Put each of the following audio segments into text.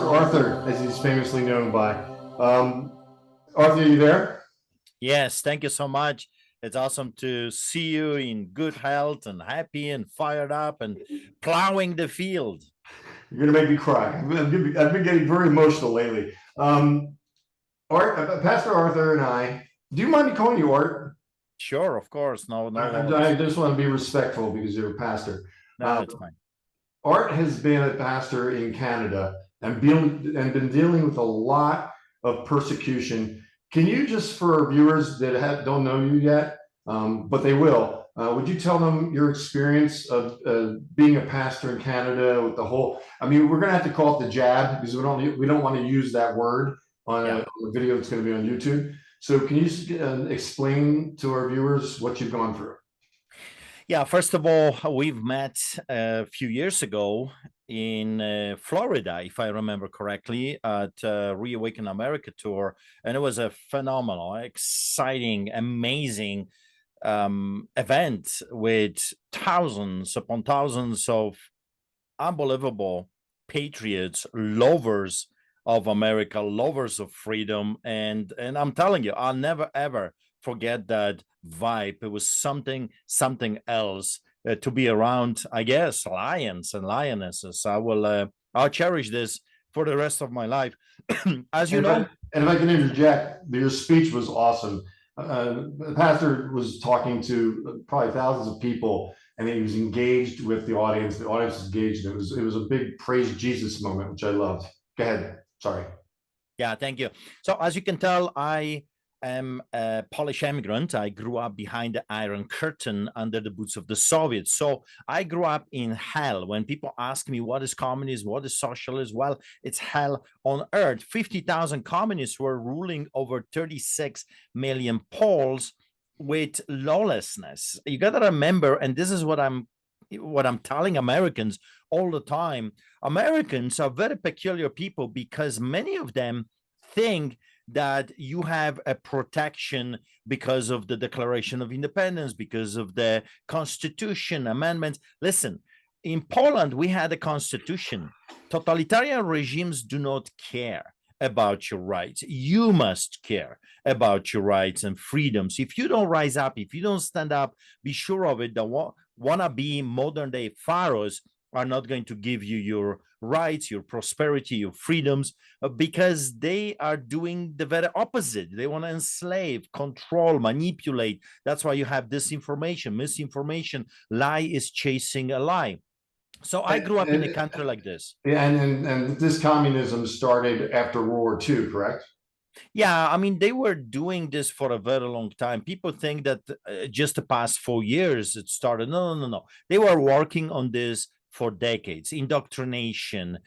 Arthur, as he's famously known by. Arthur, are you there? Yes, thank you so much. It's awesome to see you in good health and happy and fired up and plowing the field. You're going to make me cry. I've been getting very emotional lately. Pastor Arthur and I, do you mind me calling you Art? Sure, of course. No, no I worries. just want to be respectful because you're a pastor. No, it's fine. Art has been a pastor in Canada and been dealing with a lot of persecution. Can you, just for our viewers that don't know you yet, but they will, would you tell them your experience of being a pastor in Canada with the whole? I mean, we're going to have to call it the jab because we don't want to use that word on a video that's going to be on YouTube. So can you explain to our viewers what you've gone through? Yeah, first of all, we've met a few years ago in Florida, if I remember correctly, at Reawaken America tour. And it was a phenomenal, exciting, amazing event with thousands upon thousands of unbelievable patriots, lovers of America, lovers of freedom. And I'm telling you, I'll never ever forget that vibe. It was something else to be around, I guess, lions and lionesses. I'll cherish this for the rest of my life. As you know. And if I can interject, your speech was awesome. The pastor was talking to probably thousands of people, and he was engaged with the audience. The audience was engaged. It was a big praise Jesus moment, which I loved. Go ahead. Sorry. Yeah, thank you. So as you can tell, I am a Polish immigrant. I grew up behind the Iron Curtain under the boots of the Soviets. So I grew up in hell. When people ask me what is communism, what is socialism, well, it's hell on earth. 50,000 communists were ruling over 36 million Poles with lawlessness. You got to remember, and this is what I'm telling Americans all the time. Americans are very peculiar people because many of them think that you have a protection because of the Declaration of Independence, because of the Constitution amendments. Listen, in Poland, we had a constitution. Totalitarian regimes do not care about your rights. You must care about your rights and freedoms. If you don't rise up, if you don't stand up, be sure of it, the wannabe modern day pharaohs are not going to give you your rights, your prosperity, your freedoms, because they are doing the very opposite. They want to enslave, control, manipulate. That's why you have disinformation, misinformation. Lie is chasing a lie. So I grew up in a country like this. Yeah, and this communism started after World War II, correct? Yeah, I mean, they were doing this for a very long time. People think that just the past 4 years it started. No. They were working on this for decades. Indoctrination,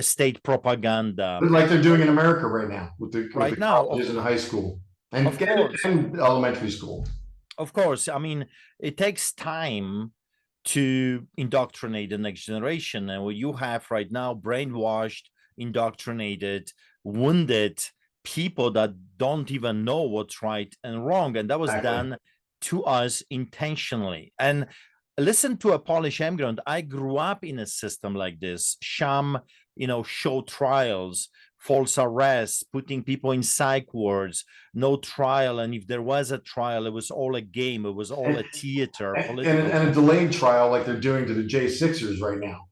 state propaganda. But like they're doing in America right now with the now colleges and high school and elementary school. Of course. I mean, it takes time to indoctrinate the next generation. And what you have right now, brainwashed, indoctrinated, wounded people that don't even know what's right and wrong. And that was done to us intentionally. And listen to a Polish immigrant. I grew up in a system like this, sham, show trials, false arrests, putting people in psych wards, no trial. And if there was a trial, it was all a game. It was all a theater. And a delayed trial like they're doing to the J6ers right now.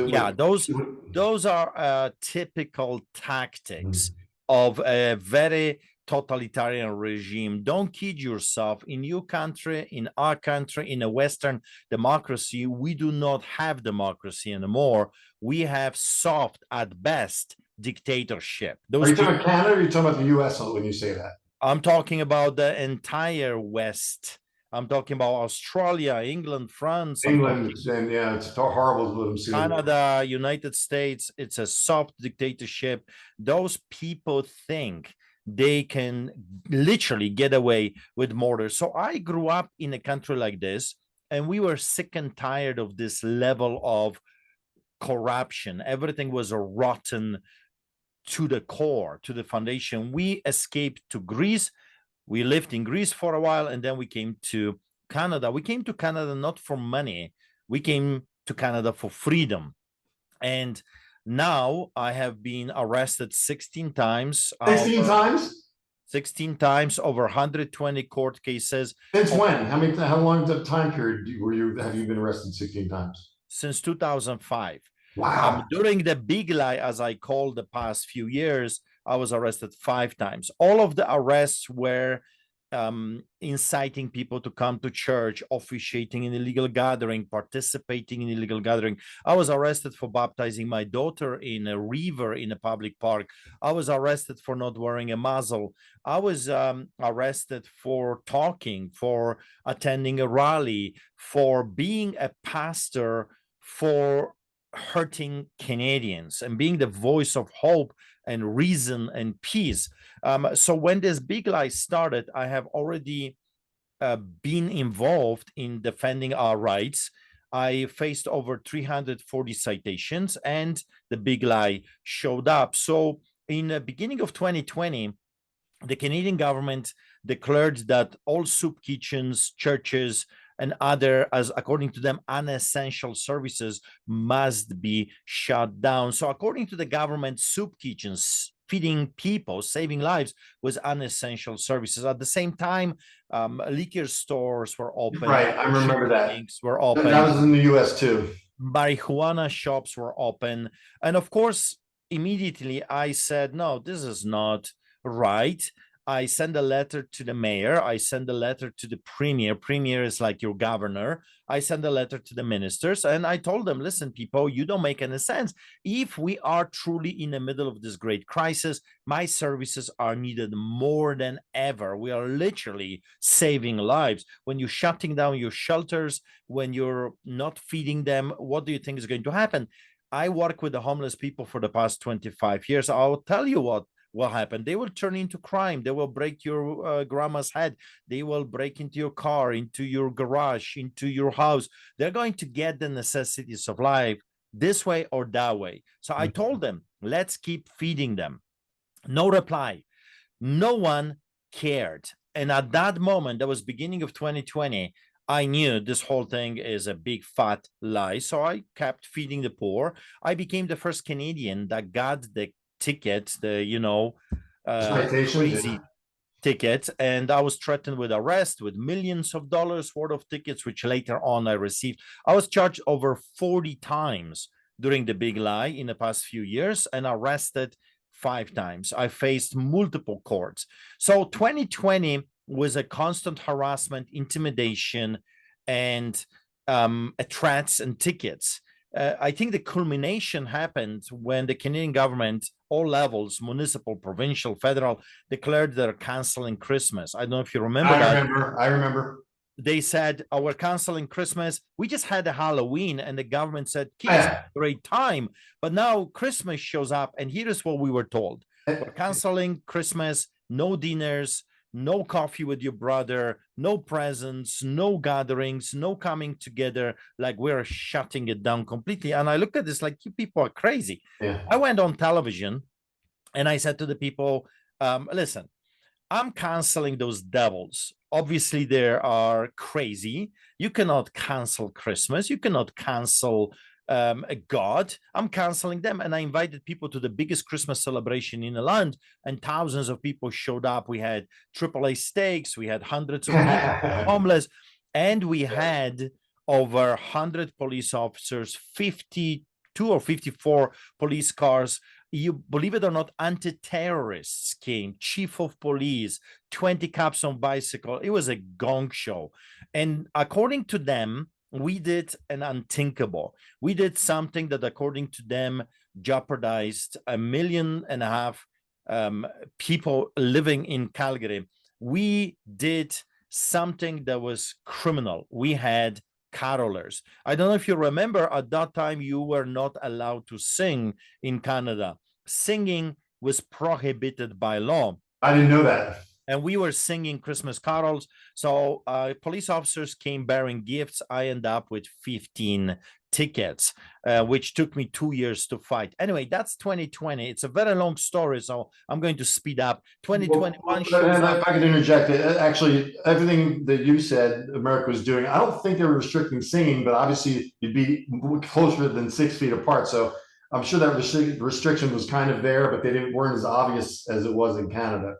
Yeah, those are typical tactics of a very totalitarian regime. Don't kid yourself. In your country, in our country, in a Western democracy, we do not have democracy anymore. We have soft, at best, dictatorship. Are you talking about Canada or are you talking about the US when you say that? I'm talking about the entire West. I'm talking about Australia, England, France. England, and yeah, it's horrible. Canada, United States, it's a soft dictatorship. Those people think they can literally get away with murder. So I grew up in a country like this, and we were sick and tired of this level of corruption. Everything was rotten to the core, to the foundation. We escaped to Greece. We lived in Greece for a while, and then we came to Canada. We came to Canada not for money. We came to Canada for freedom. And Now I have been arrested 16 times. 16 times? 16 times, over 120 court cases. Since when? How long the time period have you been arrested 16 times? Since 2005. Wow. During the big lie, as I call the past few years, I was arrested 5 times. All of the arrests were inciting people to come to church, officiating in illegal gathering, participating in illegal gathering. I was arrested for baptizing my daughter in a river in a public park. I was arrested for not wearing a muzzle. I was arrested for talking, for attending a rally, for being a pastor, for hurting Canadians and being the voice of hope and reason and peace. So when this big lie started, I have already been involved in defending our rights. I faced over 340 citations, and the big lie showed up. So in the beginning of 2020, the Canadian government declared that all soup kitchens, churches, and other, as according to them, unessential services must be shut down. So according to the government, soup kitchens, feeding people, saving lives, was unessential services. At the same time, liquor stores were open, Right, I remember that. clinics were open, That was in the US too. marijuana shops were open, and of course, immediately I said, no, this is not right. I send a letter to the mayor. I send a letter to the premier. Premier is like your governor. I send a letter to the ministers, and I told them, listen, people, you don't make any sense. If we are truly in the middle of this great crisis, my services are needed more than ever. We are literally saving lives. When you're shutting down your shelters, when you're not feeding them, what do you think is going to happen? I work with the homeless people for the past 25 years. I'll tell you what will happen. They will turn into crime. They will break your grandma's head. They will break into your car, into your garage, into your house. They're going to get the necessities of life this way or that way. So I told them, let's keep feeding them. No reply. No one cared. And at that moment, that was beginning of 2020, I knew this whole thing is a big fat lie. So I kept feeding the poor. I became the first Canadian that got the ticket, the crazy ticket, and I was threatened with arrest, with millions of dollars worth of tickets, which later on I received. I was charged over 40 times during the big lie in the past few years and arrested 5 times. I faced multiple courts. So 2020 was a constant harassment, intimidation, and threats and tickets. I think the culmination happened when the Canadian government, all levels, municipal, provincial, federal, declared they're canceling Christmas. I don't know if you remember that. I remember. They said, oh, we're canceling Christmas. We just had a Halloween, and the government said, kids, great time. But now Christmas shows up, and here is what we were told. We're canceling Christmas, no dinners, no coffee with your brother, no presents, no gatherings, no coming together, like we're shutting it down completely. And I looked at this like, you people are crazy. Yeah. I went on television and I said to the people, listen, I'm canceling those devils. Obviously, they are crazy. You cannot cancel Christmas. You cannot cancel a God. I'm canceling them. And I invited people to the biggest Christmas celebration in the land, and thousands of people showed up. We had AAA steaks, we had hundreds of people homeless, and we had over 100 police officers, 52 or 54 police cars. You believe it or not, anti-terrorists came, chief of police, 20 cops on bicycle. It was a gong show. And according to them, we did an unthinkable. We did something that, according to them, jeopardized 1.5 million people living in Calgary. We did something that was criminal. We had carolers. I don't know if you remember, at that time, you were not allowed to sing in Canada. Singing was prohibited by law. I didn't know that. And we were singing Christmas carols. So police officers came bearing gifts. I ended up with 15 tickets, which took me 2 years to fight. Anyway, that's 2020. It's a very long story, so I'm going to speed up. 2021 and if I could interject, actually, everything that you said America was doing, I don't think they were restricting singing, but obviously you'd be closer than 6 feet apart. So I'm sure that restriction was kind of there, but weren't as obvious as it was in Canada.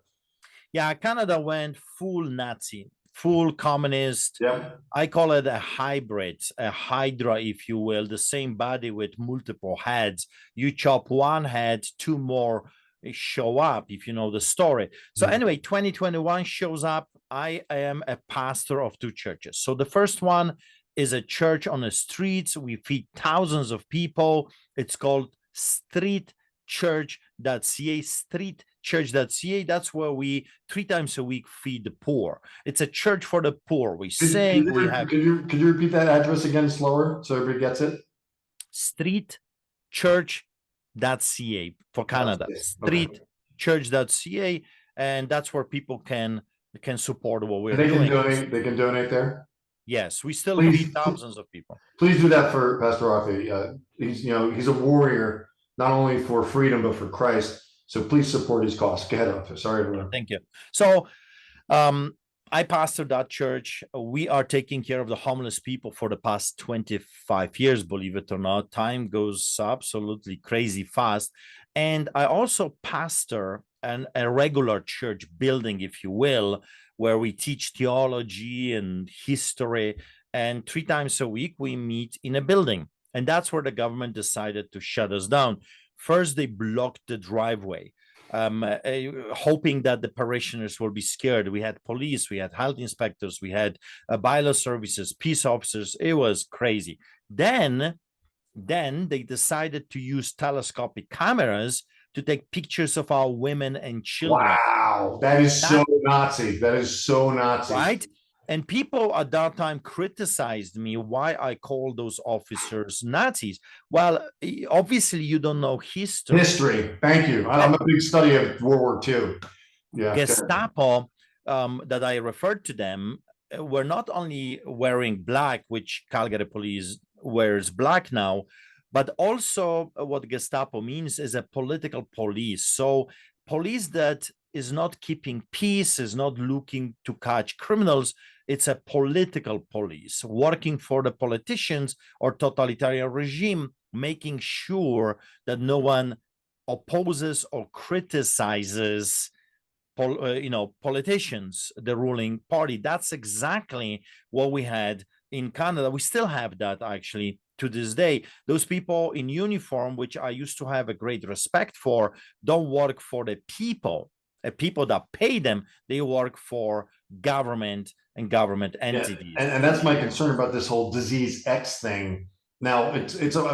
Yeah, Canada went full Nazi, full communist. Yep. I call it a hybrid, a hydra, if you will, the same body with multiple heads. You chop one head, two more show up, if you know the story. So anyway, 2021 shows up. I am a pastor of two churches. So the first one is a church on the streets. We feed thousands of people. It's called streetchurch.ca, streetchurch.ca. That's where we 3 times a week feed the poor. It's a church for the poor. We sing, we have. Could you repeat that address again slower so everybody gets it? Streetchurch.ca for Canada. Okay. Streetchurch.ca, and that's where people can support what we're They doing. can donate. They can donate there. Yes, we still feed thousands of people. Please do that for Pastor Artur. He's a warrior not only for freedom but for Christ. So please support his cause. Go ahead, Artur. Sorry, everyone. Thank you. So I pastor that church. We are taking care of the homeless people for the past 25 years, believe it or not. Time goes absolutely crazy fast. And I also pastor a regular church building, if you will, where we teach theology and history. And 3 times a week, we meet in a building. And that's where the government decided to shut us down. First, they blocked the driveway, hoping that the parishioners will be scared. We had police, we had health inspectors, we had bylaw services, peace officers. It was crazy. Then they decided to use telescopic cameras to take pictures of our women and children. Wow, that is so Nazi. That is so Nazi. Right? And people at that time criticized me why I call those officers Nazis. Well, obviously you don't know history. History. Thank you. I'm a big study of World War II. Yeah. Gestapo, that I referred to them, were not only wearing black, which Calgary police wears black now, but also what Gestapo means is a political police. So police that is not keeping peace, is not looking to catch criminals. It's a political police working for the politicians or totalitarian regime, making sure that no one opposes or criticizes politicians, the ruling party. That's exactly what we had in Canada. We still have that actually to this day. Those people in uniform, which I used to have a great respect for, don't work for the people that pay them. They work for government and government entities. And that's my concern about this whole disease X thing. Now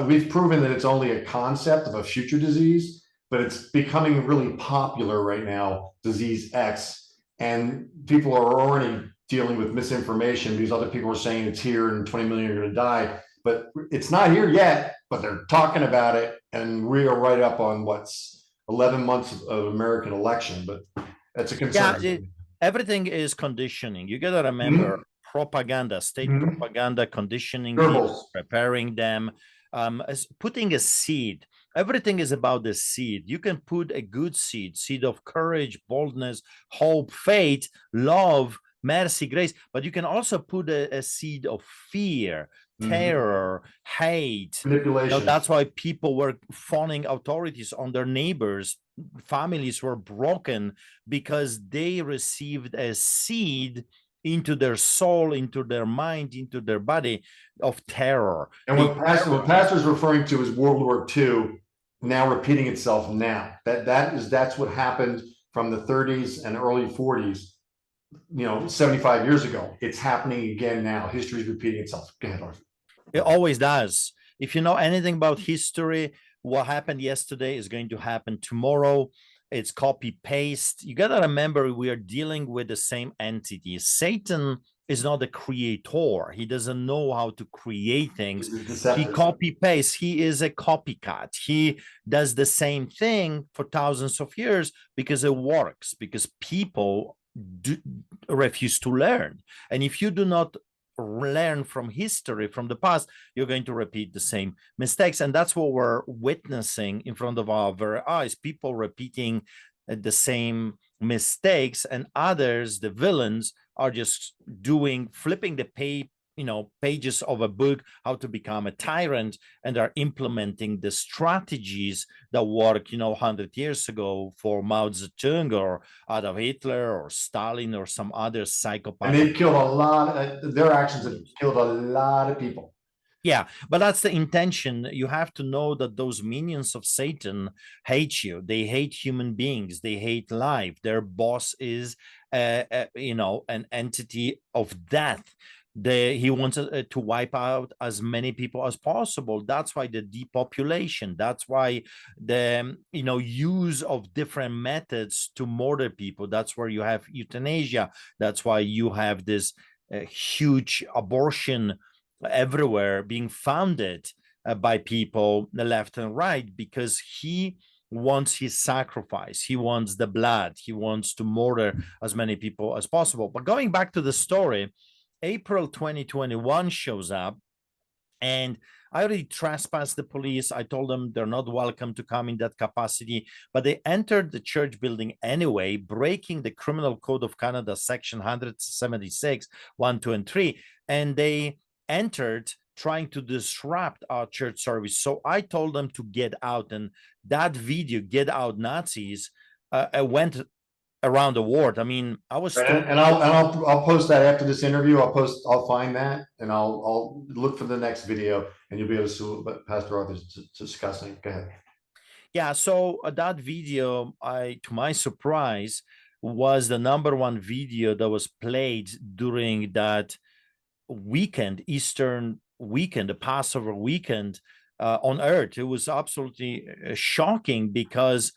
we've proven that it's only a concept of a future disease, but it's becoming really popular right now, disease X, and people are already dealing with misinformation because other people are saying it's here and 20 million are going to die, but it's not here yet, but they're talking about it. And we are right up on what's 11 months of American election, but that's a concern. Yeah, everything is conditioning. You got to remember propaganda, state propaganda, conditioning people, preparing them, putting a seed. Everything is about the seed. You can put a good seed of courage, boldness, hope, faith, love, mercy, grace, but you can also put a seed of fear, terror, hate, manipulation. That's why people were fawning authorities on their neighbors. Families were broken because they received a seed into their soul, into their mind, into their body of terror. And what pastor's referring to is World War II now repeating itself now. That's what happened from the 30s and early 40s. 75 years ago. It's happening again now. History is repeating itself. Go ahead, Artur. It always does. If you know anything about history, what happened yesterday is going to happen tomorrow. It's copy paste. You got to remember, we are dealing with the same entity. Satan is not a creator. He doesn't know how to create things. He copy paste. He is a copycat. He does the same thing for thousands of years because it works, because people refuse to learn. And if you do not learn from history, from the past, you're going to repeat the same mistakes. And that's what we're witnessing in front of our very eyes, people repeating the same mistakes, and others, the villains, are just flipping the pages of a book, how to become a tyrant, and are implementing the strategies that work 100 years ago for Mao Zedong or Adolf Hitler or Stalin or some other psychopath. And they've killed a lot. Their actions have killed a lot of people. Yeah, but that's the intention. You have to know that those minions of Satan hate you. They hate human beings. They hate life. Their boss is, an entity of death. He wants to wipe out as many people as possible. That's why the depopulation. That's why the use of different methods to murder people. That's where you have euthanasia. That's why you have this huge abortion everywhere being founded by people left and right, because he wants his sacrifice. He wants the blood. He wants to murder as many people as possible. But going back to the story, April 2021 shows up, and I already trespassed the police. I told them they're not welcome to come in that capacity, but they entered the church building anyway, breaking the Criminal Code of Canada, section 176, 1, 2, and 3, and they entered trying to disrupt our church service. So I told them to get out, and that video, "Get Out Nazis," went around the world. I mean, I was Right, and I'll post that after this interview. I'll find that, and I'll look for the next video, and you'll be able to see what Pastor Arthur's discussing. Go ahead. Yeah, so that video, to my surprise, was the #1 video that was played during that weekend, Eastern weekend, the Passover weekend on Earth. It was absolutely shocking, because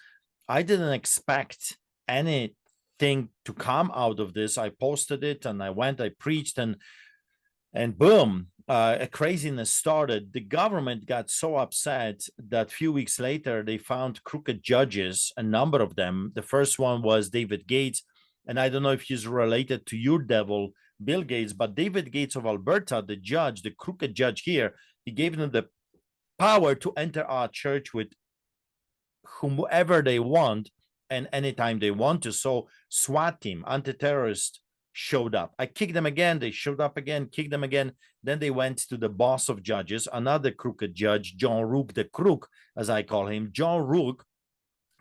I didn't expect anything to come out of this. I posted it, and I preached, and boom, a craziness started. The government got so upset that a few weeks later, they found crooked judges, a number of them. The first one was David Gates, and I don't know if he's related to your devil, Bill Gates, but David Gates of Alberta, the judge, the crooked judge here, he gave them the power to enter our church with whomever they want and anytime they want to. So SWAT team, anti-terrorist, showed up. I kicked them again. They showed up again, kicked them again. Then they went to the boss of judges, another crooked judge, John Rook, the crook, as I call him. John Rook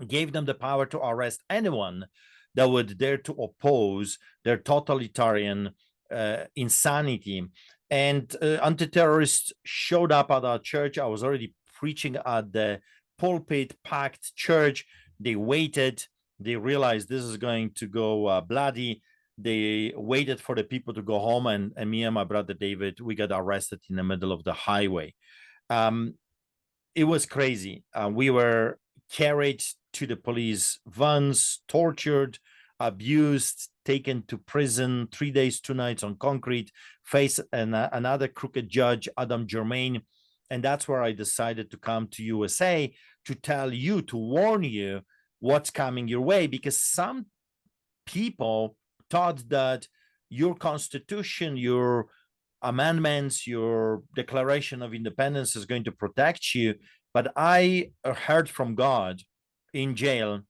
gave them the power to arrest anyone that would dare to oppose their totalitarian insanity. And anti-terrorists showed up at our church. I was already preaching at the pulpit, packed church. They waited. They realized this is going to go bloody. They waited for the people to go home, and me and my brother David, we got arrested in the middle of the highway. It was crazy. We were carried to the police vans, tortured, abused, taken to prison, 3 days, 2 nights on concrete, face another crooked judge, Adam Germain. And that's where I decided to come to USA to tell you, to warn you what's coming your way, because some people thought that your constitution, your amendments, your Declaration of Independence is going to protect you. But I heard from God in jail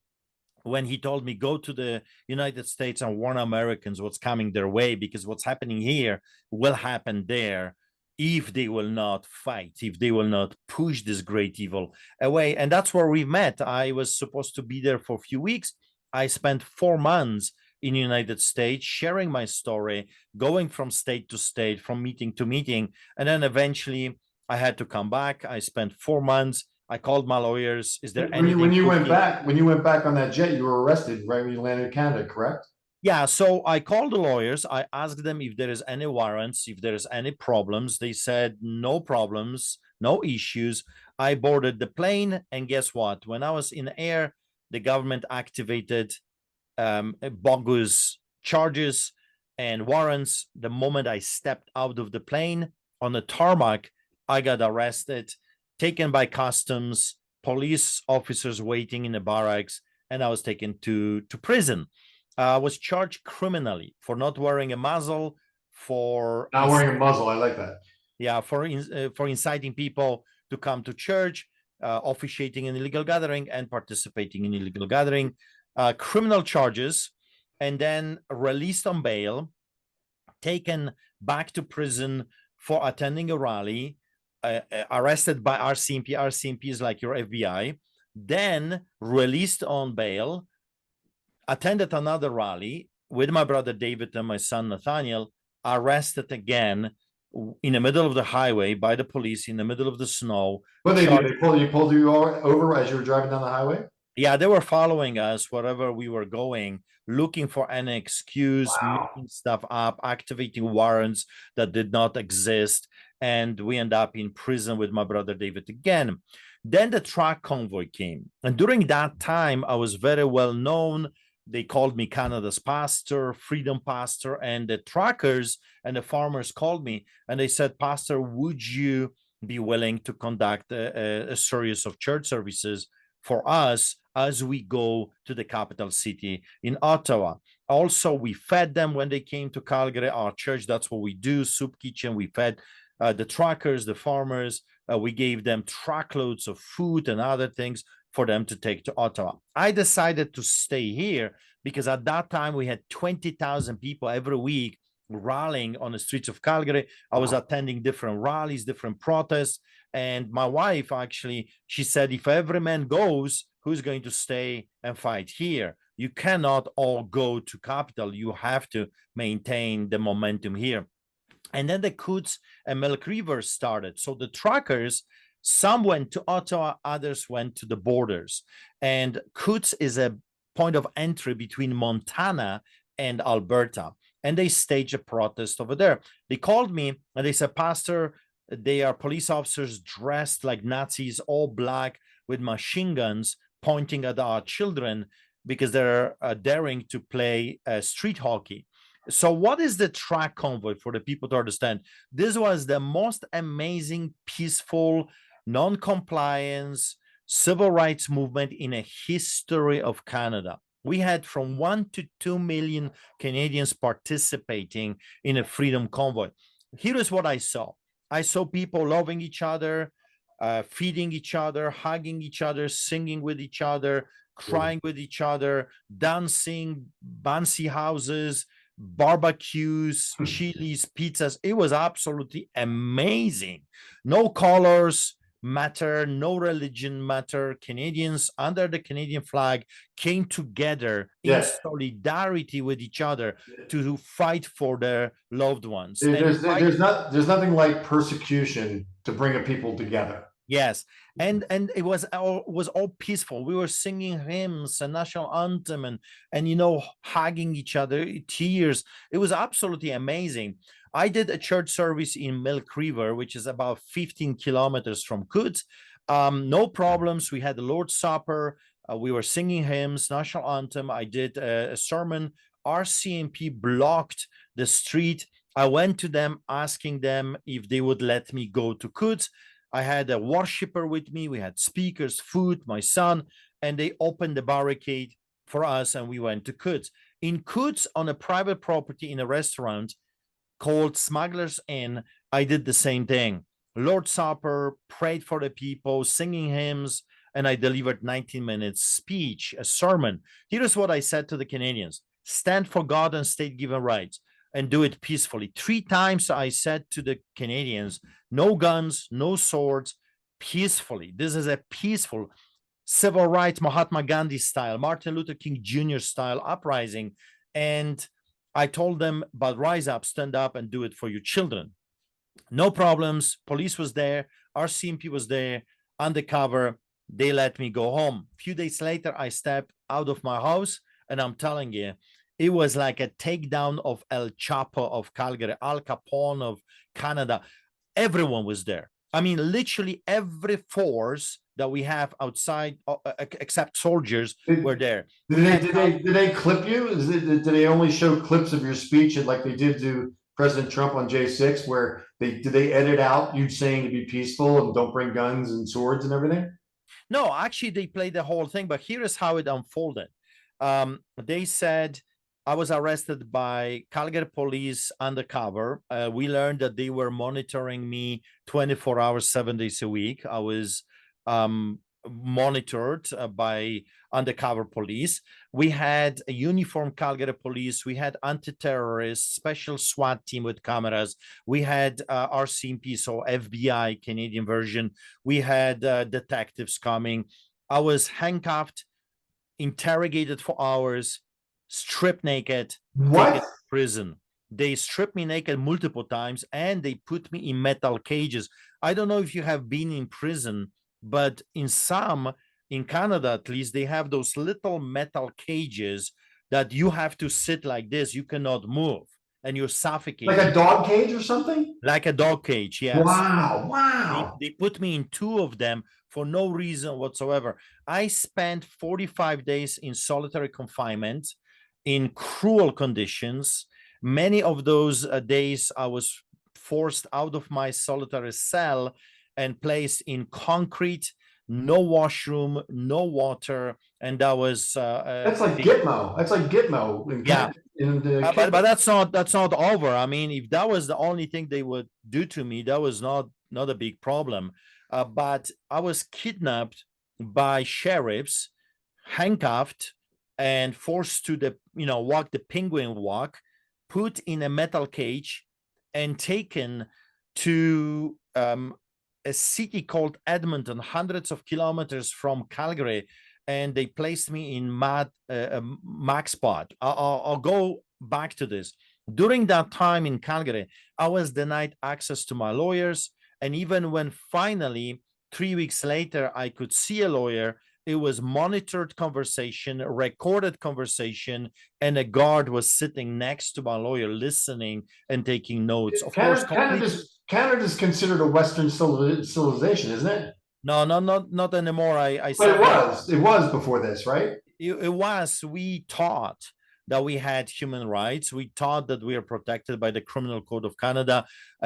when he told me, go to the United States and warn Americans what's coming their way, because what's happening here will happen there if they will not fight, if they will not push this great evil away. And that's where we met. I was supposed to be there for a few weeks. I spent 4 months in the United States sharing my story, going from state to state, from meeting to meeting. And then eventually I had to come back. I spent 4 months. I called my lawyers. Is there anything? When you went back on that jet, you were arrested right when you landed in Canada, correct? Yeah, so I called the lawyers. I asked them if there is any warrants, if there is any problems. They said no problems, no issues. I boarded the plane, and guess what? When I was in the air, the government activated bogus charges and warrants. The moment I stepped out of the plane on the tarmac, I got arrested, taken by customs, police officers waiting in the barracks, and I was taken to prison. I was charged criminally for not wearing a muzzle, for not wearing a muzzle. I like that. Yeah, for inciting people to come to church, officiating an illegal gathering, and participating in illegal gathering. Criminal charges, and then released on bail, taken back to prison for attending a rally, arrested by RCMP. RCMP is like your FBI, then released on bail, attended another rally with my brother David and my son Nathaniel, arrested again in the middle of the highway by the police in the middle of the snow. What they do? They pulled you over as you were driving down the highway? Yeah, they were following us wherever we were going, looking for an excuse, Wow. making stuff up, activating warrants that did not exist. And we end up in prison with my brother David again. Then the truck convoy came. And during that time, I was very well known. They called me Canada's pastor, freedom pastor, and the truckers and the farmers called me and they said, Pastor, would you be willing to conduct a series of church services for us as we go to the capital city in Ottawa? Also, we fed them when they came to Calgary, our church. That's what we do, soup kitchen. We fed the truckers, the farmers. We gave them truckloads of food and other things for them to take to Ottawa. I decided to stay here because at that time we had 20,000 people every week rallying on the streets of Calgary. I was attending different rallies, different protests. And my wife, actually, she said, if every man goes, who's going to stay and fight here? You cannot all go to capital. You have to maintain the momentum here. And then the Coots and Milk River started. So the truckers, some went to Ottawa, others went to the borders. And Coots is a point of entry between Montana and Alberta. And they staged a protest over there. They called me and they said, Pastor, they are police officers dressed like Nazis, all black with machine guns pointing at our children because they're daring to play street hockey. So what is the truck convoy for the people to understand? This was the most amazing, peaceful, non-compliance, civil rights movement in a history of Canada. We had from 1 to 2 million Canadians participating in a freedom convoy. Here is what I saw. I saw people loving each other, feeding each other, hugging each other, singing with each other, crying with each other, dancing, bouncy houses, barbecues, chilies, pizzas. It was absolutely amazing. No colors matter, no religion matter. Canadians under the Canadian flag came together in solidarity with each other to fight for their loved ones. There's nothing like persecution to bring a people together. Yes, and it was all peaceful. We were singing hymns and national anthem and you know, hugging each other, tears. It was absolutely amazing. I did a church service in Milk River, which is about 15 kilometers from Coots. No problems. We had the Lord's Supper. We were singing hymns, national anthem. I did a sermon. RCMP blocked the street. I went to them asking them if they would let me go to Coots. I had a worshiper with me. We had speakers, food, my son, and they opened the barricade for us and we went to Coots. In Coots, on a private property in a restaurant called Smuggler's Inn, I did the same thing. Lord's Supper, prayed for the people, singing hymns, and I delivered 19 minutes speech, a sermon. Here's what I said to the Canadians: stand for God and state-given rights and do it peacefully. 3 times I said to the Canadians, no guns, no swords, peacefully. This is a peaceful civil rights, Mahatma Gandhi style, Martin Luther King Jr. style uprising. And I told them, but rise up, stand up and do it for your children. No problems. Police was there. RCMP was there, undercover. They let me go home. A few days later, I stepped out of my house and I'm telling you, it was like a takedown of El Chapo of Calgary, Al Capone of Canada. Everyone was there. I mean, literally every force that we have outside, except soldiers, were there. Did they clip you? Did they only show clips of your speech like they did to President Trump on J6, where did they edit out you saying to be peaceful and don't bring guns and swords and everything? No, actually, they played the whole thing, but here is how it unfolded. They said, I was arrested by Calgary police undercover. We learned that they were monitoring me 24 hours, 7 days a week. I was monitored by undercover police. We had a uniform Calgary police. We had anti-terrorists, special SWAT team with cameras. We had RCMP, so FBI, Canadian version. We had detectives coming. I was handcuffed, interrogated for hours, stripped naked, taken What? to prison. They stripped me naked multiple times and they put me in metal cages. I don't know if you have been in prison, but in Canada at least, they have those little metal cages that you have to sit like this. You cannot move and you're Like suffocating a dog cage or something? like a dog cage. Yes. Wow, They, wow. they put me in two of them for no reason whatsoever. I spent 45 days in solitary confinement in cruel conditions. Many of those days I was forced out of my solitary cell and placed in concrete, no washroom, no water, and that was That's like Gitmo. That's like Gitmo yeah. in the But that's not over. I mean, if that was the only thing they would do to me, that was not a big problem. But I was kidnapped by sheriffs, handcuffed, and forced to walk the penguin walk, put in a metal cage, and taken to a city called Edmonton, hundreds of kilometers from Calgary, and they placed me in Max spot. I'll go back to this. During that time in Calgary, I was denied access to my lawyers. And even when finally, 3 weeks later, I could see a lawyer, it was monitored conversation, recorded conversation, and a guard was sitting next to my lawyer listening and taking notes. Of course, completely. Canada's considered a Western civilization, isn't it? No, not anymore. I But said that it was before this, right? it was, we taught that we had human rights. We taught that we are protected by the Criminal Code of Canada,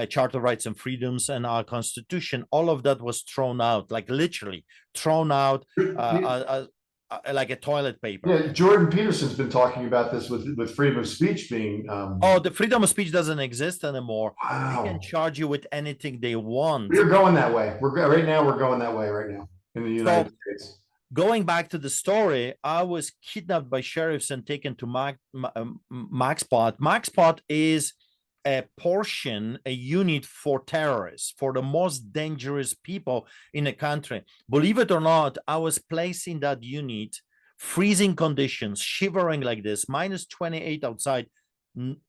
Charter of Rights and Freedoms, and our Constitution. All of that was thrown out, like literally thrown out like a toilet paper. Yeah, Jordan Peterson's been talking about this with freedom of speech being. Oh, the freedom of speech doesn't exist anymore. They can Wow, charge you with anything they want. we're going that way. Right now. We're going that way right now in the United States. Going back to the story, I was kidnapped by sheriffs and taken to MaxPot. MaxPot is a portion, a unit for terrorists, for the most dangerous people in the country. Believe it or not, I was placed in that unit, freezing conditions, shivering like this, minus 28 outside,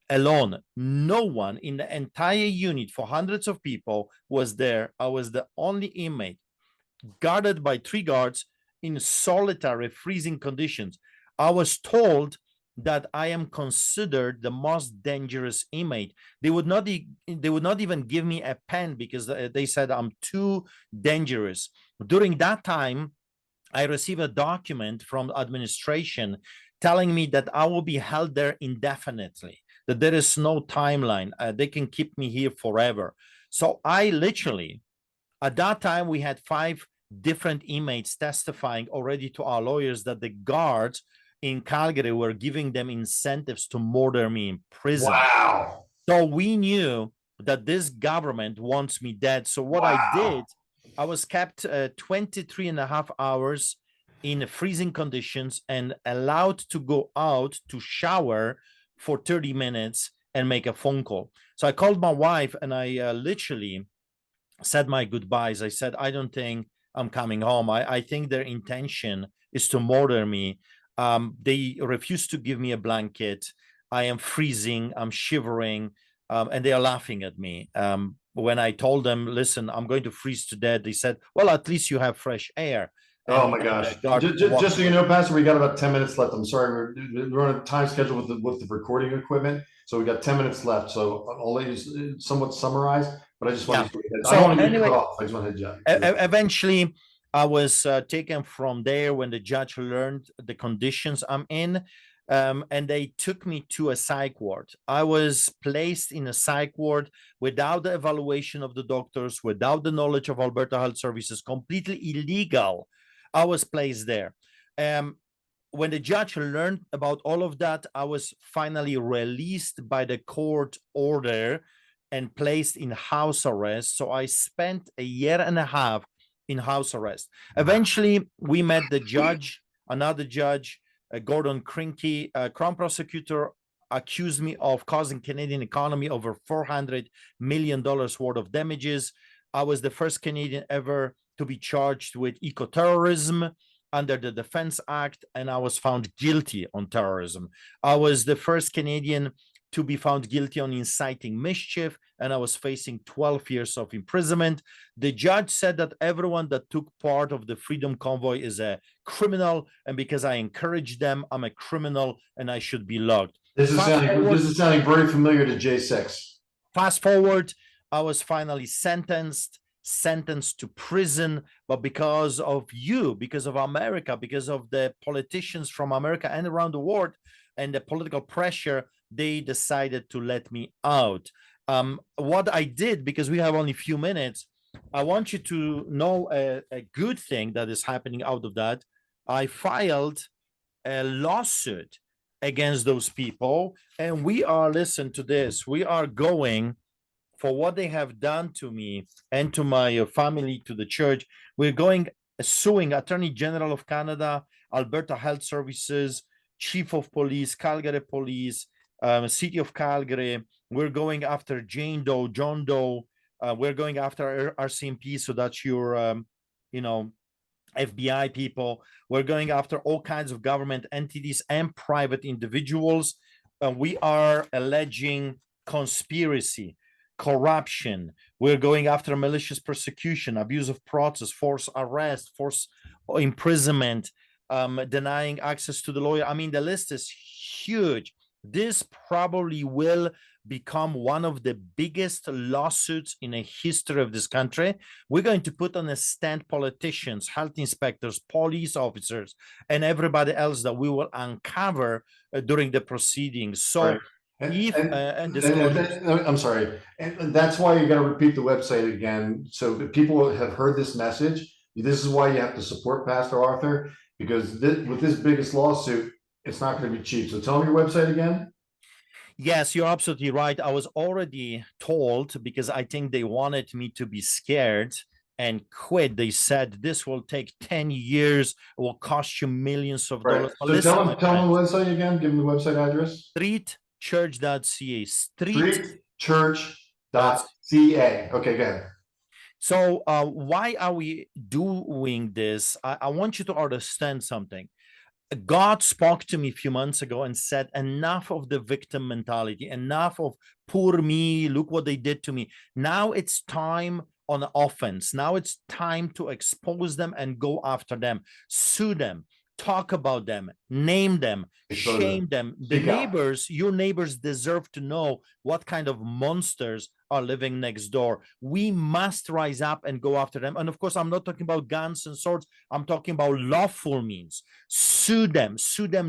alone. No one in the entire unit for hundreds of people was there. I was the only inmate, guarded by 3 guards in solitary freezing conditions. I was told that I am considered the most dangerous inmate. They would not even give me a pen because they said I'm too dangerous. During that time, I received a document from administration telling me that I will be held there indefinitely, that there is no timeline. They can keep me here forever. So I literally, at that time, we had 5 different inmates testifying already to our lawyers that the guards in Calgary were giving them incentives to murder me in prison. Wow. So we knew that this government wants me dead. So what I did, I was kept 23 and a half hours in freezing conditions and allowed to go out to shower for 30 minutes and make a phone call. So I called my wife and I literally said my goodbyes. I said, I don't think I'm coming home. I think their intention is to murder me. They refused to give me a blanket. I am freezing, I'm shivering, and they are laughing at me. When I told them, listen, I'm going to freeze to death, they said, well, at least you have fresh air. Oh my gosh! Just so you know, Pastor, we got about 10 minutes left. I'm sorry, we're on a time schedule with the recording equipment, so we got 10 minutes left. So I'll let you somewhat summarize, but I just want to. I don't want to get cut off. I just want to eventually, I was taken from there when the judge learned the conditions I'm in, and they took me to a psych ward. I was placed in a psych ward without the evaluation of the doctors, without the knowledge of Alberta Health Services, completely illegal. I was placed there. When the judge learned about all of that, I was finally released by the court order and placed in house arrest. So I spent a year and a half in house arrest. Eventually, we met the judge, another judge, Gordon Krinky, Crown prosecutor, accused me of causing Canadian economy over $400 million worth of damages. I was the first Canadian ever to be charged with eco-terrorism under the Defense Act, and I was found guilty on terrorism. I was the first Canadian to be found guilty on inciting mischief, and I was facing 12 years of imprisonment. The judge said that everyone that took part of the Freedom Convoy is a criminal, and because I encouraged them, I'm a criminal and I should be logged. This is sounding very familiar to J6. Fast forward, I was finally sentenced to prison, but because of you, because of America, because of the politicians from America and around the world and the political pressure, they decided to let me out. What I did, because we have only a few minutes, I want you to know a good thing that is happening out of that. I filed a lawsuit against those people, and we are, listen to this, we are going for what they have done to me and to my family, to the church. We're going suing Attorney General of Canada, Alberta Health Services, Chief of Police, Calgary Police, City of Calgary. We're going after Jane Doe, John Doe. We're going after RCMP, so that's your, FBI people. We're going after all kinds of government entities and private individuals. We are alleging conspiracy, corruption. We're going after malicious persecution, abuse of process, forced arrest, forced imprisonment, denying access to the lawyer. I mean, the list is huge. This probably will become one of the biggest lawsuits in the history of this country. We're going to put on a stand politicians, health inspectors, police officers, and everybody else that we will uncover during the proceedings. So I'm sorry, and that's why you got to repeat the website again, so that people have heard this message. This is why you have to support Pastor Artur, because with this biggest lawsuit, it's not going to be cheap. So tell me your website again. Yes, you're absolutely right. I was already told, because I think they wanted me to be scared and quit. They said this will take 10 years, it will cost you millions of dollars. So listen, tell them the website again. Give them the website address. Streetchurch.ca. Streetchurch.ca. Okay, go ahead. So why are we doing this? I want you to understand something. God spoke to me a few months ago and said, enough of the victim mentality, enough of poor me, look what they did to me. Now it's time on offense. Now it's time to expose them and go after them, sue them, talk about them, name them, shame them. The neighbors, your neighbors deserve to know what kind of monsters are living next door. We must rise up and go after them. And of course, I'm not talking about guns and swords. I'm talking about lawful means. Sue them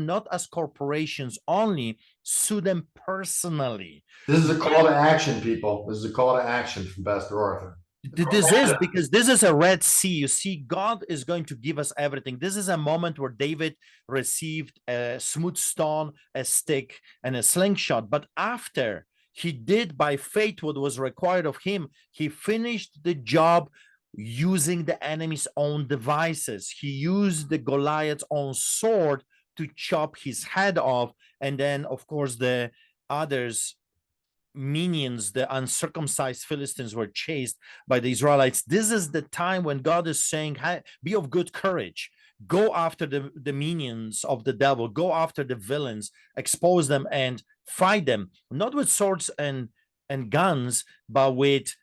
not as corporations only, sue them personally. This is a call to action, people. This is a call to action from Pastor Artur. This is because this is a Red Sea. You see, God is going to give us everything. This is a moment where David received a smooth stone, a stick, and a slingshot. But after he did by faith what was required of him, he finished the job using the enemy's own devices. He used the Goliath's own sword to chop his head off. And then, of course, the others, minions, the uncircumcised Philistines, were chased by the Israelites. This is the time when God is saying, hey, be of good courage. Go after the minions of the devil. Go after the villains. Expose them and fight them. Not with swords and guns, but with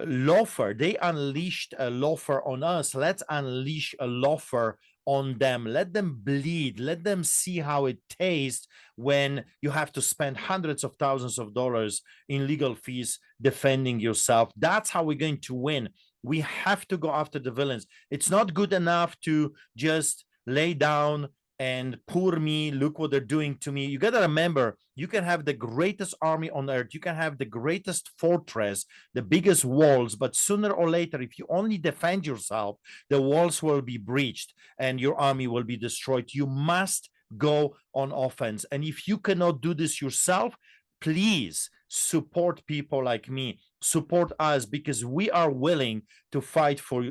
lawfare. They unleashed a lawfare on us. Let's unleash a lawfare on them. Let them bleed. Let them see how it tastes when you have to spend hundreds of thousands of dollars in legal fees defending yourself. That's how we're going to win. We have to go after the villains. It's not good enough to just lay down and poor me, look what they're doing to me. You got to remember, you can have the greatest army on earth. You can have the greatest fortress, the biggest walls, but sooner or later, if you only defend yourself, the walls will be breached and your army will be destroyed. You must go on offense. And if you cannot do this yourself, please support people like me, support us, because we are willing to fight for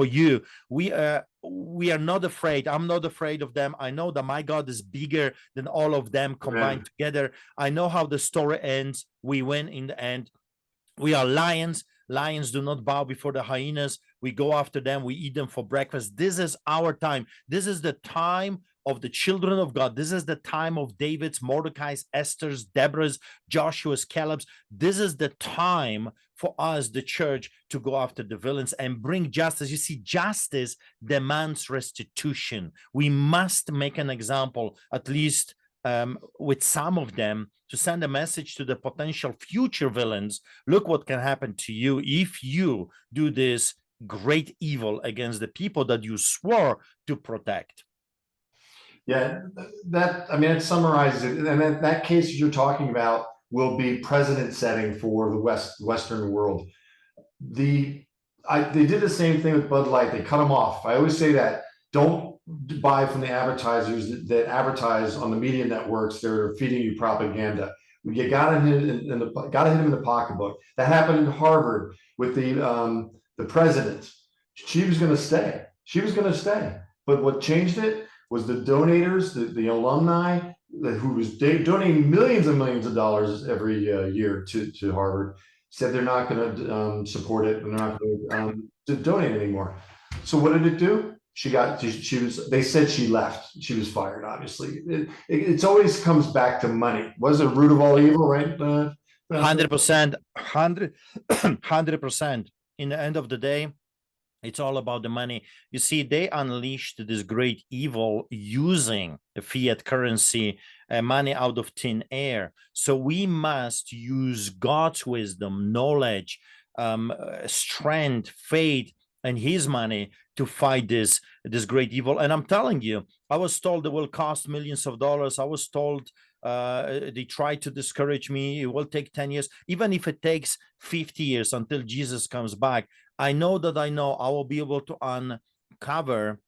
you. We are not afraid. I'm not afraid of them. I know that my God is bigger than all of them combined together. I know how the story ends. We win in the end. We are lions. Lions do not bow before the hyenas. We go after them. We eat them for breakfast. This is our time. This is the time of the children of God. This is the time of David's, Mordecai's, Esther's, Deborah's, Joshua's, Caleb's. This is the time for us, the church, to go after the villains and bring justice. You see, justice demands restitution. We must make an example, at least with some of them, to send a message to the potential future villains. Look what can happen to you if you do this great evil against the people that you swore to protect. Yeah, it summarizes it. And that case you're talking about will be precedent setting for the Western world. They did the same thing with Bud Light. They cut them off. I always say that. Don't buy from the advertisers that advertise on the media networks. They're feeding you propaganda. You gotta hit him in the pocketbook. That happened in Harvard with the president. She was going to stay. She was going to stay. But what changed it was the donators, the alumni, who was donating millions and millions of dollars every year to Harvard, said they're not going to support it and they're not going to donate anymore. So what did it do? They said she left. She was fired, obviously. It's always comes back to money. Was the root of all evil, right? 100%, 100%. In the end of the day, it's all about the money. You see, they unleashed this great evil using the fiat currency, money out of thin air. So we must use God's wisdom, knowledge, strength, faith, and his money to fight this great evil. And I'm telling you, I was told it will cost millions of dollars. I was told they tried to discourage me. It will take 10 years. Even if it takes 50 years until Jesus comes back, I know I will be able to uncover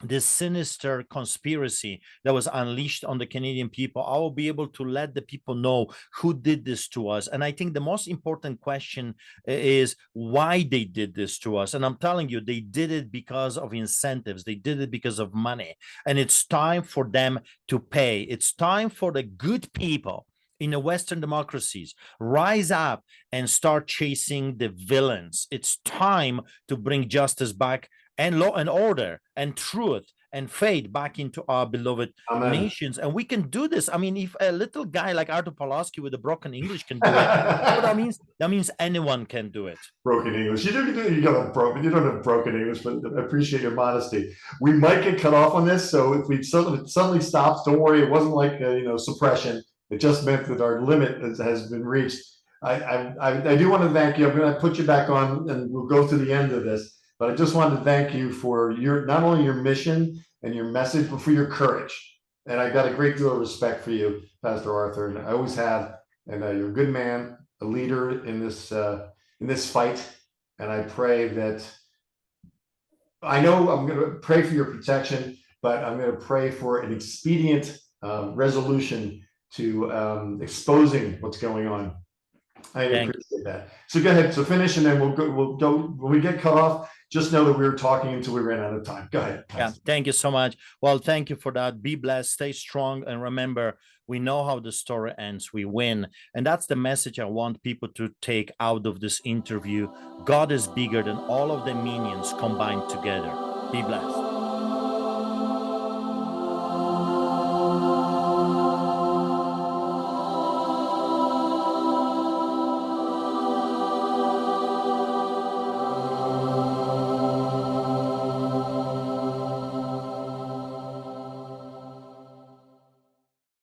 this sinister conspiracy that was unleashed on the Canadian people. I will be able to let the people know who did this to us. And I think the most important question is why they did this to us. And I'm telling you, they did it because of incentives. They did it because of money. And it's time for them to pay. It's time for the good people in the Western democracies rise up and start chasing the villains. It's time to bring justice back, and law and order and truth and faith back into our beloved nations. And we can do this. I mean, if a little guy like Artur Pawlowski with a broken English can do it, you know what that means? That means anyone can do it. Broken English. You don't have broken English, but I appreciate your modesty. We might get cut off on this, so if it suddenly stops, don't worry. It wasn't like suppression. It just meant that our limit has been reached. I do want to thank you. I'm going to put you back on, and we'll go to the end of this. But I just wanted to thank you for not only your mission and your message, but for your courage. And I got a great deal of respect for you, Pastor Artur, and I always have. And you're a good man, a leader in this fight. And I pray that I'm going to pray for your protection, but I'm going to pray for an expedient resolution to exposing what's going on. I appreciate that. So go ahead. So finish, and then we'll go. When we get cut off, just know that we were talking until we ran out of time. Go ahead. Yeah, thank you so much. Well, thank you for that. Be blessed, stay strong, and remember, we know how the story ends. We win. And that's the message I want people to take out of this interview. God is bigger than all of the minions combined together. Be blessed.